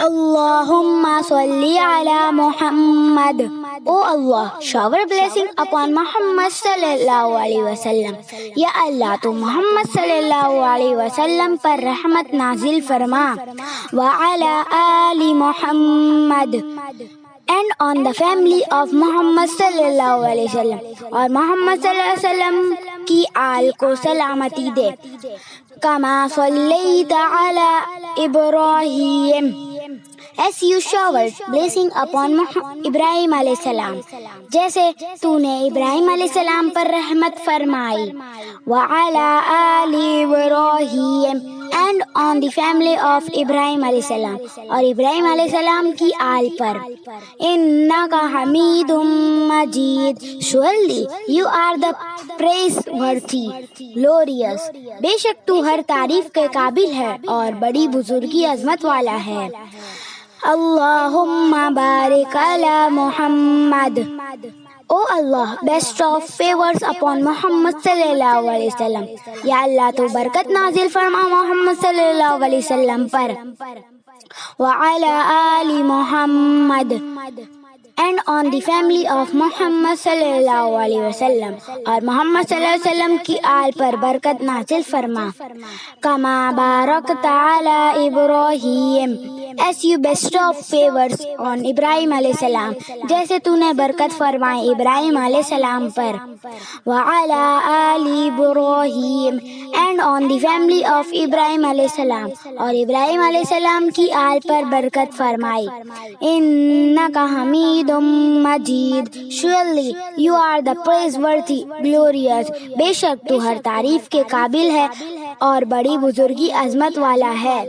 Allahumma salli ala Muhammad. O Allah, shower blessing upon Muhammad sallallahu alaihi wasallam. Ya Allah, tu Muhammad sallallahu alaihi wasallam par rahmat nazil farma. Wa ala ali Muhammad. And on the family of Muhammad sallallahu alaihi wasallam. اور محمد صلی اللہ علیہ وسلم کی آل کو سلامتی دے. کما صلیت علی ابراہیم. As you showered blessing upon ابراہیم علیہ السلام, جیسے تو نے ابراہیم علیہ السلام پر رحمت فرمائی. وعلی آل ابراہیم. And on the family of ابراہیم علیہ السلام, اور ابراہیم علیہ السلام کی آل پر. انک حمید مجید. Surely you are the praiseworthy, glorious. بے شک تو ہر تعریف کے قابل ہے اور بڑی بزرگی عظمت والا ہے. اللہم بارک علی محمد. O Allah, best of favors upon Muhammad sallallahu alaihi wasallam. یا اللہ تو برکت نازل فرما محمد صلی اللہ علیہ وسلم پر. وعلی آل محمد. And on the family of Muhammad sallallahu alaihi wasallam, اور محمد صلی اللہ علیہ وسلم کی آل پر برکت نازل فرما. کما بارکت علی ابراہیم. As you bestow favors on ابراہیم علیہ السلام, جیسے تو نے برکت فرمائی ابراہیم علیہ السلام پر. وعلی آل ابراہیم. And on the family of ابراہیم علیہ السلام, اور ابراہیم علیہ السلام کی آل پر برکت فرمائی. انک حمید مجید. Surely you are the praiseworthy, glorious. بے شک تو ہر تعریف کے قابل ہے اور بڑی بزرگی عظمت والا ہے.